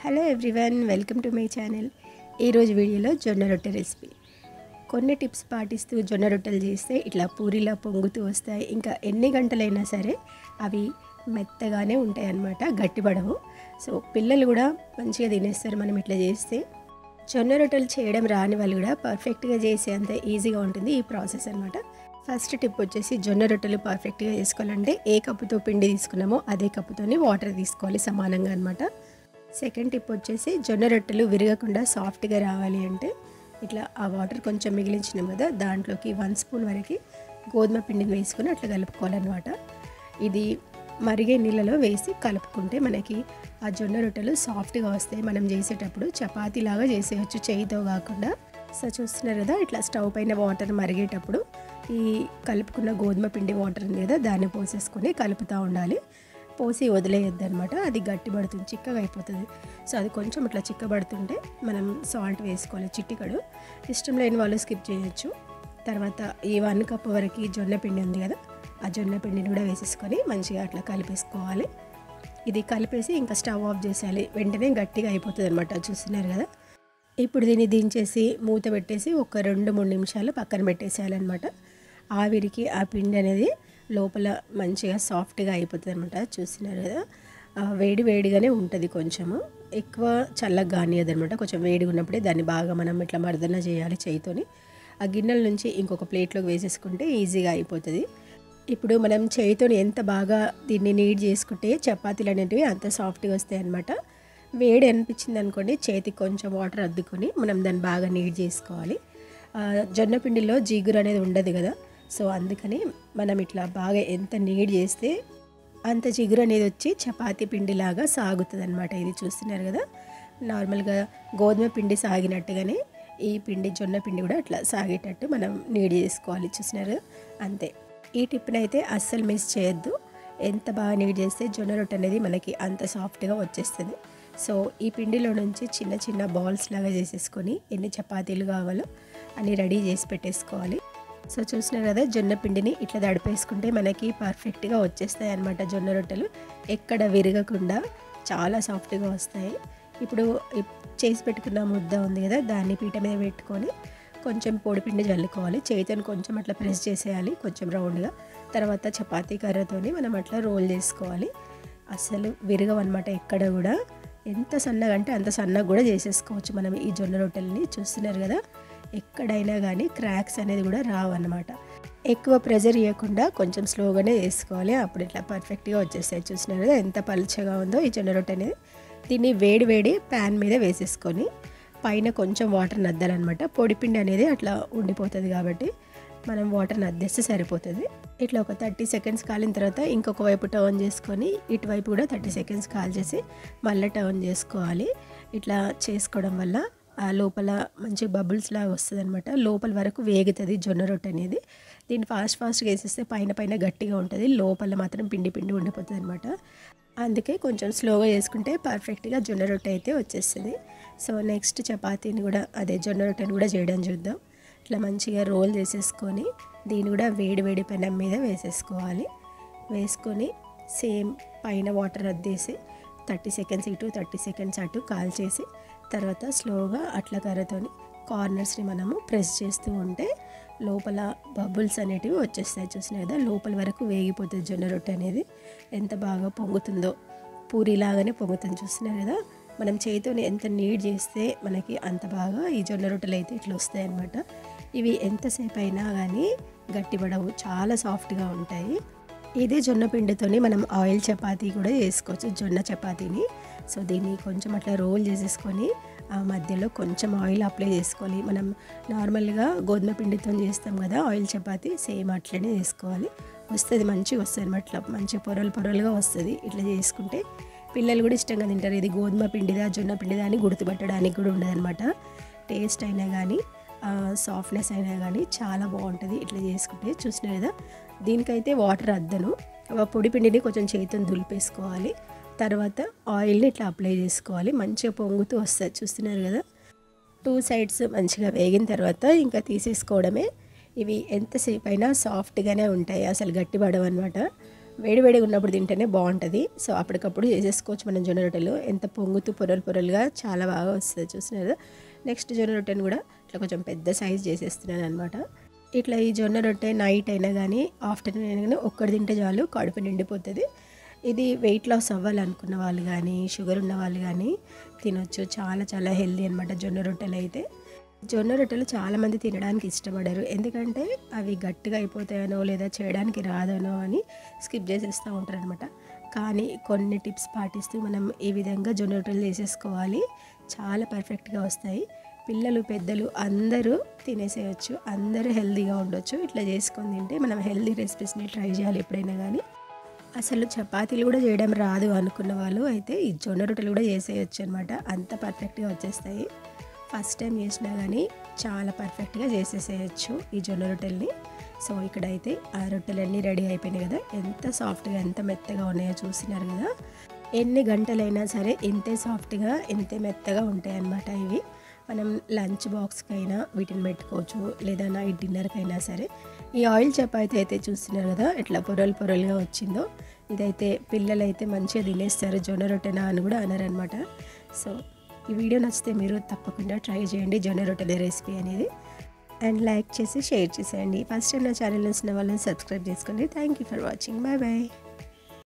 Hello everyone, welcome to my channel. ఈరోజు వీడియోలో జొన్న రొట్టె రెసిపీ. కొన్ని టిప్స్ పాటిస్తూ జొన్న రొట్టెలు చేస్తే ఇట్లా పూరిలా పొంగుతూ వస్తాయి. ఇంకా ఎన్ని గంటలైనా సరే అవి మెత్తగానే ఉంటాయి అన్నమాట, గట్టిపడవు. సో పిల్లలు కూడా మంచిగా తినేస్తారు మనం ఇట్లా చేస్తే. జొన్న రొట్టెలు చేయడం రాని వాళ్ళు కూడా పర్ఫెక్ట్గా చేసే అంత ఈజీగా ఉంటుంది ఈ ప్రాసెస్ అన్నమాట. ఫస్ట్ టిప్ వచ్చేసి జొన్న రొట్టెలు పర్ఫెక్ట్గా చేసుకోవాలంటే ఏ కప్పుతో పిండి తీసుకున్నామో అదే కప్పుతోని వాటర్ తీసుకోవాలి సమానంగా అన్నమాట. సెకండ్ టిప్ వచ్చేసి జొన్న రొట్టెలు విరగకుండా సాఫ్ట్గా రావాలి అంటే ఇట్లా ఆ వాటర్ కొంచెం మిగిలించినాం కదా, దాంట్లోకి 1 స్పూన్ వరకు గోధుమ పిండిని వేసుకొని అట్లా కలుపుకోవాలన్నమాట. ఇది మరిగే నీళ్ళలో వేసి కలుపుకుంటే మనకి ఆ జొన్న రొట్టెలు సాఫ్ట్గా వస్తాయి. మనం చేసేటప్పుడు చపాతీలాగా చేసేయచ్చు చేయితో కాకుండా. సో చూస్తున్నారు కదా, ఇట్లా స్టవ్ పైన వాటర్ మరిగేటప్పుడు ఈ కలుపుకున్న గోధుమ పిండి వాటర్ ఉంది కదా, దాన్ని పోసేసుకొని కలుపుతూ ఉండాలి. పోసి వదిలేయద్దు అనమాట, అది గట్టిపడుతుంది, చిక్కగా అయిపోతుంది. సో అది కొంచెం ఇట్లా చిక్కబడుతుంటే మనం సాల్ట్ వేసుకోవాలి, చిటికెడు. ఇష్టం లేని వాళ్ళు స్కిప్ చేయొచ్చు. తర్వాత ఈ 1 కప్ వరకు జొన్న పిండి ఉంది కదా, ఆ జొన్న పిండిని కూడా వేసేసుకొని మంచిగా అట్లా కలిపేసుకోవాలి. ఇది కలిపేసి ఇంకా స్టవ్ ఆఫ్ చేసేయాలి, వెంటనే గట్టిగా అయిపోతుంది అనమాట. చూస్తున్నారు కదా, ఇప్పుడు దీన్ని దించేసి మూత పెట్టేసి ఒక 2-3 నిమిషాలు పక్కన పెట్టేసేయాలన్నమాట. ఆవిరికి ఆ పిండి అనేది లోపల మంచిగా సాఫ్ట్గా అయిపోతుంది అనమాట. చూస్తున్నారు కదా, వేడి వేడిగానే ఉంటుంది, కొంచెము ఎక్కువ చల్లగా కానియదు అనమాట. కొంచెం వేడిగా ఉన్నప్పుడే దాన్ని బాగా మనం ఇట్లా మర్దన చేయాలి చేయితోని. ఆ గిన్నెల నుంచి ఇంకొక ప్లేట్లోకి వేసేసుకుంటే ఈజీగా అయిపోతుంది. ఇప్పుడు మనం చేయితోని ఎంత బాగా దీన్ని నీడ్ చేసుకుంటే చపాతీలు అనేటివి అంత సాఫ్ట్గా వస్తాయి అన్నమాట. వేడి అనిపించింది అనుకోండి, చేతికి కొంచెం వాటర్ అద్దుకొని మనం దాన్ని బాగా నీడ్ చేసుకోవాలి. జొన్న పిండిలో జిగురు అనేది ఉండదు కదా, సో అందుకని మనం ఇట్లా బాగా ఎంత నీడ్ చేస్తే అంత జిగురు అనేది వచ్చి చపాతీ పిండిలాగా సాగుతుంది అనమాట. ఇది చూస్తున్నారు కదా, నార్మల్గా గోధుమ పిండి సాగినట్టుగానే ఈ పిండి జొన్న పిండి కూడా అట్లా సాగేటట్టు మనం నీడ్ చేసుకోవాలి. చూస్తున్నారు, అంతే. ఈ టిప్ని అయితే అస్సలు మిస్ చేయొద్దు. ఎంత బాగా నీడ్ చేస్తే జొన్న రొట్టె అనేది మనకి అంత సాఫ్ట్గా వచ్చేస్తుంది. సో ఈ పిండిలో నుంచి చిన్న చిన్న బాల్స్ లాగా చేసేసుకొని ఎన్ని చపాతీలు కావాలో అన్ని రెడీ చేసి పెట్టేసుకోవాలి. సో చూసినారు కదా, జొన్న పిండిని ఇట్లా దడిపేసుకుంటే మనకి పర్ఫెక్ట్గా వచ్చేస్తాయి అన్నమాట జొన్న రొట్టెలు. ఎక్కడ విరగకుండా చాలా సాఫ్ట్గా వస్తాయి. ఇప్పుడు చేసి పెట్టుకున్న ముద్ద ఉంది కదా, దాన్ని పీట మీద పెట్టుకొని కొంచెం పొడిపిండి జల్లుకోవాలి. చేతిని కొంచెం అట్లా ప్రెస్ చేసేయాలి, కొంచెం రౌండ్గా. తర్వాత చపాతీ కర్రతోని మనం అట్లా రోల్ చేసుకోవాలి. అసలు విరగవన్నమాట ఎక్కడ కూడా. ఎంత సన్నగా అంటే అంత సన్నగా కూడా చేసేసుకోవచ్చు మనం ఈ జొన్న రొట్టెలని. చూస్తున్నారు కదా, ఎక్కడైనా కానీ క్రాక్స్ అనేది కూడా రావన్నమాట. ఎక్కువ ప్రెజర్ ఇవ్వకుండా కొంచెం స్లోగానే వేసుకోవాలి, అప్పుడు ఇట్లా పర్ఫెక్ట్గా వచ్చేస్తాయి. చూస్తున్నారు కదా ఎంత పలుచగా ఉందో ఈ జొన్న రొట్టె అనేది. దీన్ని వేడి వేడి ప్యాన్ మీద వేసేసుకొని పైన కొంచెం వాటర్ నద్దాలన్నమాట. పొడిపిండి అనేది అట్లా ఉండిపోతుంది కాబట్టి మనం వాటర్ నద్దేస్తే సరిపోతుంది. ఇట్లా ఒక 30 సెకండ్స్ కాలిన తర్వాత ఇంకొక వైపు టర్న్ చేసుకొని ఇటువైపు కూడా 30 సెకండ్స్ కాల్ చేసి మళ్ళీ టర్న్ చేసుకోవాలి. ఇట్లా చేసుకోవడం వల్ల ఆ లోపల మంచి బబుల్స్ లాగా వస్తుంది అనమాట. లోపల వరకు వేగుతుంది జొన్న రొట్టె అనేది. దీన్ని ఫాస్ట్గా వేసేస్తే పైన గట్టిగా ఉంటుంది, లోపల మాత్రం పిండి ఉండిపోతుంది అనమాట. అందుకే కొంచెం స్లోగా చేసుకుంటే పర్ఫెక్ట్గా జొన్న రొట్టె అయితే వచ్చేస్తుంది. సో నెక్స్ట్ చపాతీని కూడా అదే జొన్న రొట్టెని కూడా చేయడం చూద్దాం. ఇట్లా మంచిగా రోల్ చేసేసుకొని దీన్ని కూడా వేడి పెనం మీద వేసేసుకోవాలి. వేసుకొని సేమ్ పైన వాటర్ అద్దేసి 30 సెకండ్స్ ఇటు 30 సెకండ్స్ అటు కాల్ చేసి తర్వాత స్లోగా అట్లా కర్రతోని కార్నర్స్ని మనము ప్రెస్ చేస్తూ ఉంటే లోపల బబుల్స్ అనేటివి వచ్చేస్తాయి. చూసినా కదా, లోపల వరకు వేగిపోతుంది జొన్న రొట్టె అనేది. ఎంత బాగా పొంగుతుందో, పూరిలాగానే పొంగుతుంది. చూస్తున్నారు కదా, మనం చేతితోని ఎంత నీడ్ చేస్తే మనకి అంత బాగా ఈ జొన్న రొట్టెలు అయితే ఇట్లా వస్తాయి అన్నమాట. ఇవి ఎంతసేపు అయినా కానీ గట్టిపడవు, చాలా సాఫ్ట్గా ఉంటాయి. ఇదే జొన్న పిండితోని మనం ఆయిల్ చపాతీ కూడా చేసుకోవచ్చు, జొన్న చపాతీని. సో దీన్ని కొంచెం అట్లా రోల్ చేసేసుకొని ఆ మధ్యలో కొంచెం ఆయిల్ అప్లై చేసుకోవాలి. మనం నార్మల్గా గోధుమ పిండితో చేస్తాం కదా ఆయిల్ చపాతీ, సేమ్ అట్లనే చేసుకోవాలి. వస్తుంది, మంచిగా వస్తుంది అనమాట. ఇట్లా మంచి పొరలుగా వస్తుంది. ఇట్లా చేసుకుంటే పిల్లలు కూడా ఇష్టంగా తింటారు. ఇది గోధుమ పిండిదా జొన్న పిండిదా అని గుర్తుపట్టడానికి కూడా ఉండదన్నమాట. టేస్ట్ అయినా కానీ సాఫ్ట్నెస్ అయినా కానీ చాలా బాగుంటుంది ఇట్లా చేసుకుంటే. చూసినా కదా, దీనికైతే వాటర్ అద్దను. పొడి పిండిని కొంచెం చేతితో దులిపేసుకోవాలి. తర్వాత ఆయిల్ని ఇట్లా అప్లై చేసుకోవాలి, మంచిగా పొంగుతూ వస్తుంది. చూస్తున్నారు కదా, 2 సైడ్స్ మంచిగా వేగిన తర్వాత ఇంకా తీసేసుకోవడమే. ఇవి ఎంతసేపు అయినా సాఫ్ట్గానే ఉంటాయి, అసలు గట్టిపడవు అనమాట. వేడివేడిగా ఉన్నప్పుడు తింటేనే బాగుంటుంది. సో అప్పటికప్పుడు చేసేసుకోవచ్చు మనం జొన్న రొట్టెలు. ఎంత పొంగుతూ పొరలు పొరలుగా చాలా బాగా వస్తుంది చూస్తున్నారు. నెక్స్ట్ జొన్న రొట్టెను కూడా ఇట్లా కొంచెం పెద్ద సైజ్ చేసేస్తున్నాను అనమాట. ఇట్లా ఈ జొన్న రొట్టె నైట్ అయినా కానీ ఆఫ్టర్నూన్ అయినా కానీ ఒక్కటి తింటే చాలు, కడుపు నిండిపోతుంది. ఇది వెయిట్ లాస్ అవ్వాలనుకున్న వాళ్ళు కానీ షుగర్ ఉన్న వాళ్ళు కానీ తినొచ్చు. చాలా చాలా హెల్దీ అనమాట జొన్న రొట్టెలు అయితే. జొన్న రొట్టెలు చాలామంది తినడానికి ఇష్టపడరు, ఎందుకంటే అవి గట్టిగా అయిపోతాయనో లేదా చేయడానికి రాదనో అని స్కిప్ చేసేస్తూ ఉంటారు అనమాట. కానీ కొన్ని టిప్స్ పాటిస్తూ మనం ఈ విధంగా జొన్న రొట్టెలు చేసేసుకోవాలి, చాలా పర్ఫెక్ట్గా వస్తాయి. పిల్లలు పెద్దలు అందరూ తినేసేయచ్చు, అందరూ హెల్తీగా ఉండొచ్చు. ఇట్లా చేసుకొని తింటే మనం హెల్తీ రెసిపీస్ని ట్రై చేయాలి ఎప్పుడైనా కానీ. అసలు చపాతీలు కూడా చేయడం రాదు అనుకున్న వాళ్ళు అయితే ఈ జొన్న రొట్టెలు కూడా చేసేయచ్చు అనమాట, అంత పర్ఫెక్ట్గా వచ్చేస్తాయి. ఫస్ట్ టైం చేసినా కానీ చాలా పర్ఫెక్ట్గా చేసేసేయచ్చు ఈ జొన్న రొట్టెల్ని. సో ఇక్కడైతే ఆ రొట్టెలన్నీ రెడీ అయిపోయినాయి కదా, ఎంత సాఫ్ట్గా ఎంత మెత్తగా ఉన్నాయో చూస్తున్నారు కదా. ఎన్ని గంటలైనా సరే ఇంతే సాఫ్ట్గా ఇంతే మెత్తగా ఉంటాయి అన్నమాట ఇవి. మనం లంచ్ బాక్స్కైనా వీటిని పెట్టుకోవచ్చు, లేదా నైట్ డిన్నర్కైనా సరే. ఈ ఆయిల్ చపాతీ అయితే చూస్తున్నారు కదా ఎట్లా పొరలు పొరలుగా వచ్చిందో, ఇదైతే పిల్లలైతే మంచిగా తినేస్తారు, జొన్న రొట్టెనా అని కూడా అనరనమాట. సో ఈ వీడియో నచ్చితే మీరు తప్పకుండా ట్రై చేయండి జొన్న రొట్టెల రెసిపీ అనేది. అండ్ లైక్ చేసి షేర్ చేసేయండి. ఫస్ట్ టైం నా ఛానల్ నచ్చిన వాళ్ళని సబ్స్క్రైబ్ చేసుకోండి. Thank you for watching. Bye bye.